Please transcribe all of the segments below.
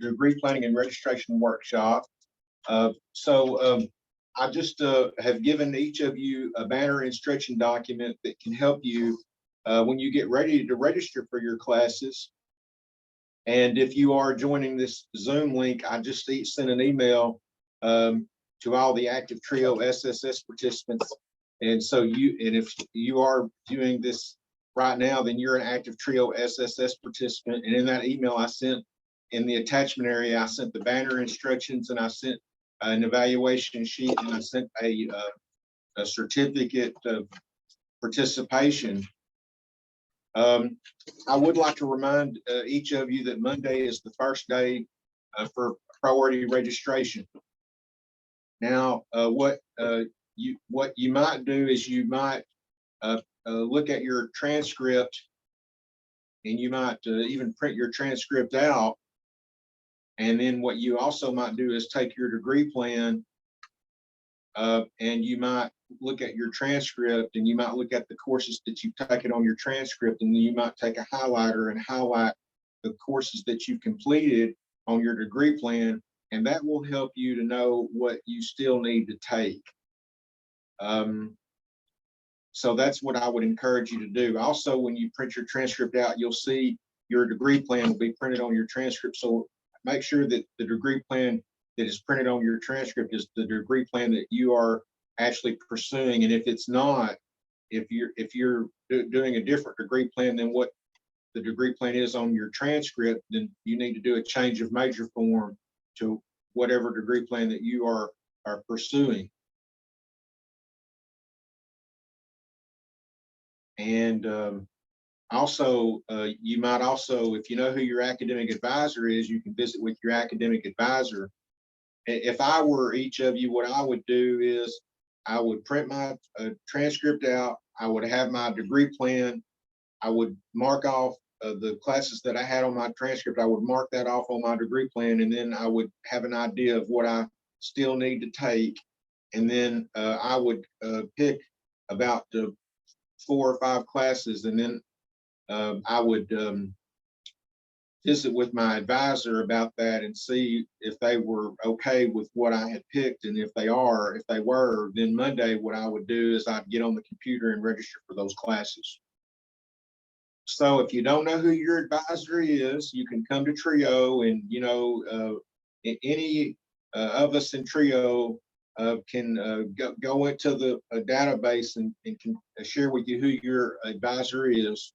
degree planning and registration workshop. I just have given each of you a banner instruction document that can help you when you get ready to register for your classes. And if you are joining this Zoom link, I just sent an email to all the active TRIO SSS participants. And so if you are doing this right now, then you're an active TRIO SSS participant. And in that email I sent, in the attachment area, I sent the banner instructions, and I sent an evaluation sheet, and I sent a certificate of participation. I would like to remind each of you that Monday is the first day for priority registration. Now, what you might do is you might look at your transcript, and you might even print your transcript out. And then what you also might do is take your degree plan, and you might look at your transcript, and you might look at the courses that you've taken on your transcript, and then you might take a highlighter and highlight the courses that you've completed on your degree plan, and that will help you to know what you still need to take. So that's what I would encourage you to do. Also, when you print your transcript out, you'll see your degree plan will be printed on your transcript. So make sure that the degree plan that is printed on your transcript is the degree plan that you are actually pursuing. And if it's not, if you're doing a different degree plan than what the degree plan is on your transcript, then you need to do a change of major form to whatever degree plan that you are pursuing. And also, you might also, if you know who your academic advisor is, you can visit with your academic advisor. If I were each of you, what I would do is I would print my transcript out. I would have my degree plan. I would mark off the classes that I had on my transcript. I would mark that off on my degree plan, and then I would have an idea of what I still need to take. And then I would pick about 4 or 5 classes, and then I would visit with my advisor about that and see if they were okay with what I had picked. And if they were, then Monday, what I would do is I'd get on the computer and register for those classes. So if you don't know who your advisor is, you can come to TRIO, and any of us in TRIO can go into the database and can share with you who your advisor is.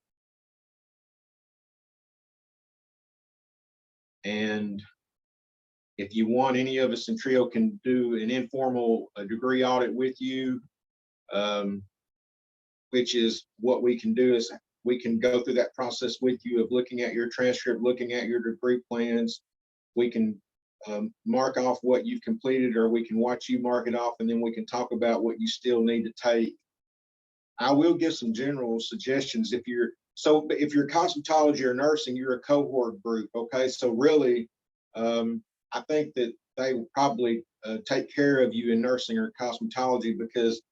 And if you want, any of us in TRIO can do an informal degree audit with you, which is what we can do is we can go through that process with you of looking at your transcript, looking at your degree plans. We can mark off what you've completed, or we can watch you mark it off, and then we can talk about what you still need to take. I will give some general suggestions. If you're cosmetology or nursing, you're a cohort group, okay? So really, I think that they will probably take care of you in nursing or cosmetology, because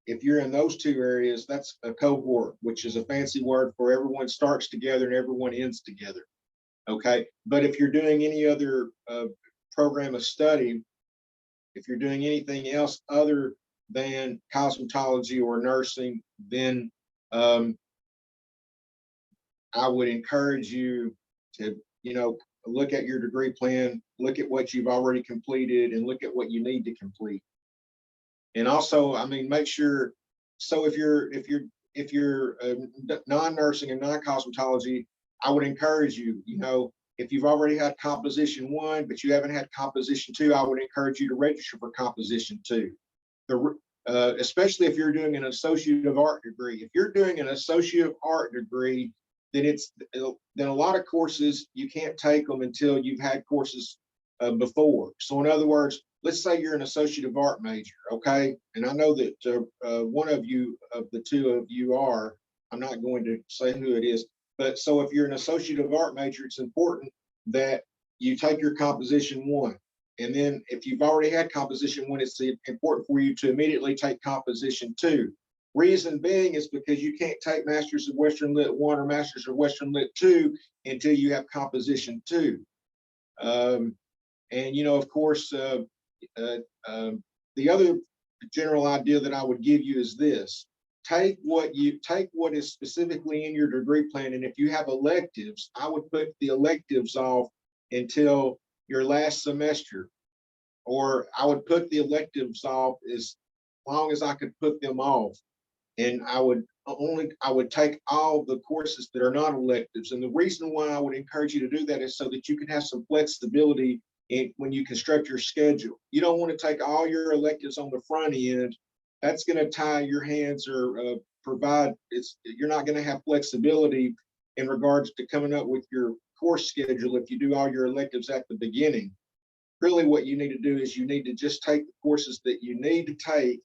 if you're in those 2 areas, that's a cohort, which is a fancy word for everyone starts together and everyone ends together, okay? But if you're doing any other program of study, if you're doing anything else other than cosmetology or nursing, then I would encourage you to, look at your degree plan, look at what you've already completed, and look at what you need to complete. And also, make sure. So if you're non-nursing and non-cosmetology, I would encourage you. If you've already had composition 1, but you haven't had composition 2, I would encourage you to register for composition 2. Especially if you're doing an associate of art degree. If you're doing an associate of art degree, then a lot of courses you can't take them until you've had courses before. So in other words, let's say you're an associate of art major, okay? And I know that one of you, of the 2 of you are, I'm not going to say who it is, but so if you're an associate of art major, it's important that you take your composition 1. And then if you've already had composition 1, it's important for you to immediately take composition 2. Reason being is because you can't take Masters of Western Lit 1 or Masters of Western Lit 2 until you have composition 2. And, of course, uh, the other general idea that I would give you is this. Take what is specifically in your degree plan. And if you have electives, I would put the electives off until your last semester, or I would put the electives off as long as I could put them off. And I would take all the courses that are not electives. And the reason why I would encourage you to do that is so that you can have some flexibility when you construct your schedule. You don't want to take all your electives on the front end. That's going to tie your hands, or you're not going to have flexibility in regards to coming up with your course schedule if you do all your electives at the beginning. Really what you need to do is you need to just take the courses that you need to take,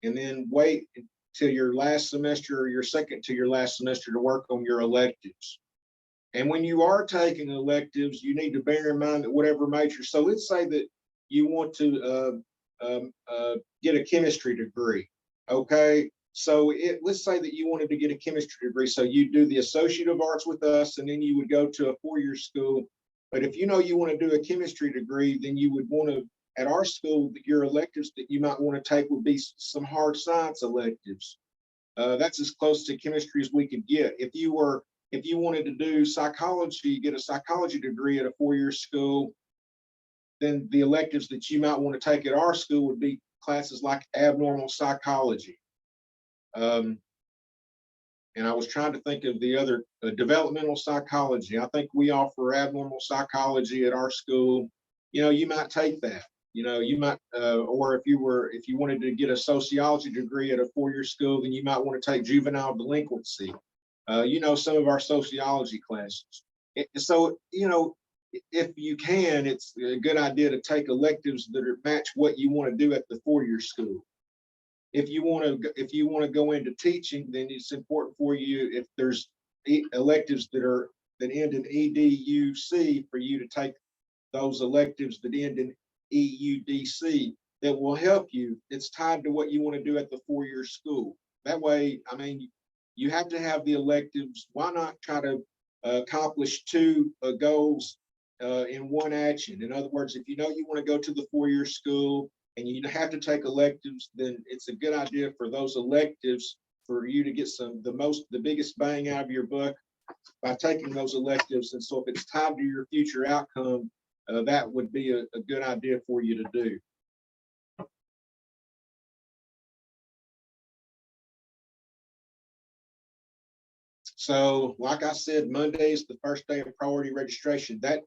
and then wait till your last semester or your second to your last semester to work on your electives. And when you are taking electives, you need to bear in mind that whatever major, so let's say that you want to get a chemistry degree, okay? So let's say that you wanted to get a chemistry degree. So you do the Associate of Arts with us, and then you would go to a 4-year school. But if you want to do a chemistry degree, then you would want to, at our school, your electives that you might want to take would be some hard science electives. That's as close to chemistry as we could get. If you wanted to do psychology, get a psychology degree at a 4-year school, then the electives that you might want to take at our school would be classes like abnormal psychology. And I was trying to think of the other, developmental psychology. I think we offer abnormal psychology at our school. You might take that. You might, or if you wanted to get a sociology degree at a 4-year school, then you might want to take juvenile delinquency. Some of our sociology classes. So, if you can, it's a good idea to take electives that match what you want to do at the 4-year school. If you want to go into teaching, then it's important for you, if there's electives that end in EDUC, for you to take those electives that end in EUDC that will help you. It's tied to what you want to do at the 4-year school. That way, you have to have the electives. Why not try to accomplish 2 goals in one action? In other words, if you want to go to the 4-year school and you have to take electives, then it's a good idea for those electives for you to get the biggest bang out of your buck by taking those electives. And so if it's tied to your future outcome, that would be a good idea for you to do. So, like I said, Monday is the first day of priority registration. That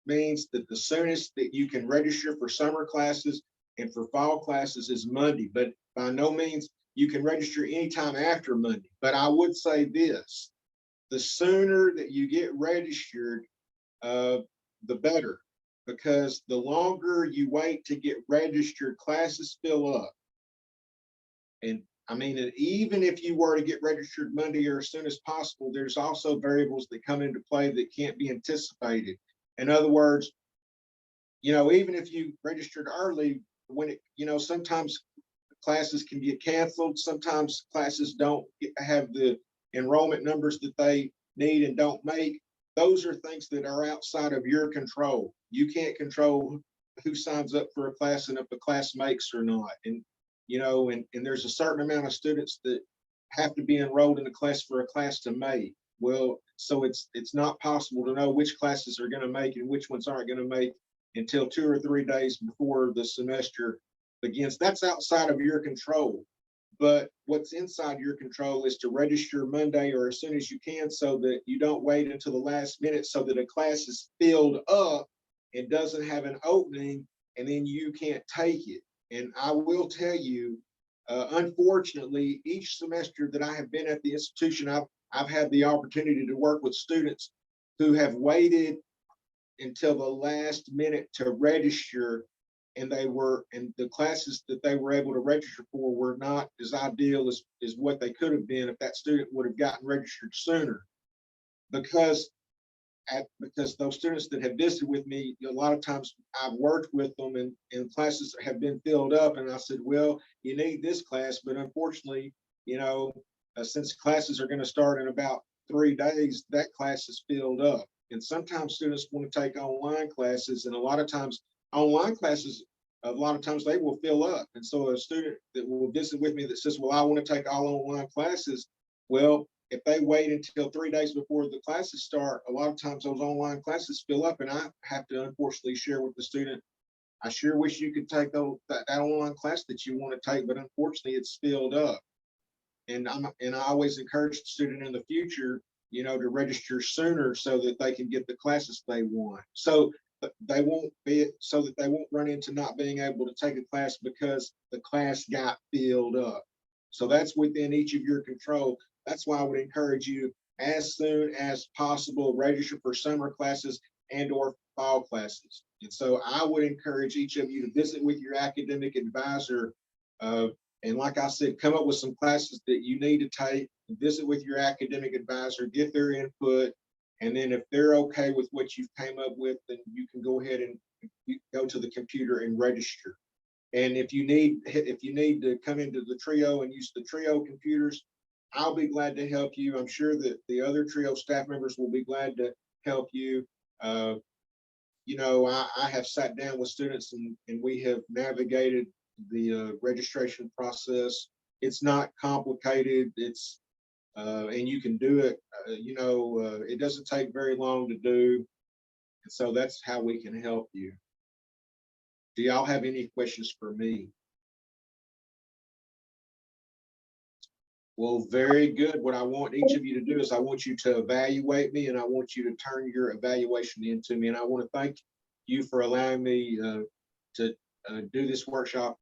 means that the soonest that you can register for summer classes and for fall classes is Monday, but by no means you can register anytime after Monday. But I would say this: the sooner that you get registered, the better, because the longer you wait to get registered, classes fill up. And even if you were to get registered Monday or as soon as possible, there's also variables that come into play that can't be anticipated. In other words, even if you registered early, sometimes classes can get canceled. Sometimes classes don't have the enrollment numbers that they need and don't make. Those are things that are outside of your control. You can't control who signs up for a class and if a class makes or not. And there's a certain amount of students that have to be enrolled in a class for a class to make. Well, so it's not possible to know which classes are going to make and which ones aren't going to make until 2 or 3 days before the semester begins. That's outside of your control. But what's inside your control is to register Monday or as soon as you can, so that you don't wait until the last minute, so that a class is filled up and doesn't have an opening, and then you can't take it. And I will tell you, unfortunately, each semester that I have been at the institution, I've had the opportunity to work with students who have waited until the last minute to register, and the classes that they were able to register for were not as ideal as what they could have been if that student would have gotten registered sooner. Because those students that have visited with me, a lot of times I've worked with them and classes have been filled up, and I said, well, you need this class, but unfortunately, since classes are going to start in about 3 days, that class is filled up. And sometimes students want to take online classes, and a lot of times online classes, a lot of times they will fill up. And so a student that will visit with me that says, well, I want to take all online classes. Well, if they wait until 3 days before the classes start, a lot of times those online classes fill up, and I have to unfortunately share with the student, I sure wish you could take that online class that you want to take, but unfortunately it's filled up. And I always encourage the student in the future, you know, to register sooner so that they can get the classes they want. So they won't be, so that they won't run into not being able to take a class because the class got filled up. So that's within each of your control. That's why I would encourage you as soon as possible, register for summer classes and or fall classes. And so I would encourage each of you to visit with your academic advisor. And like I said, come up with some classes that you need to take, visit with your academic advisor, get their input. And then if they're okay with what you've came up with, then you can go ahead and go to the computer and register. And if you need to come into the TRIO and use the TRIO computers, I'll be glad to help you. I'm sure that the other TRIO staff members will be glad to help you. You know, I have sat down with students and we have navigated the registration process. It's not complicated. It's and you can do it. You know, it doesn't take very long to do. And so that's how we can help you. Do y'all have any questions for me? Well, very good. What I want each of you to do is I want you to evaluate me, and I want you to turn your evaluation into me. And I want to thank you for allowing me to do this workshop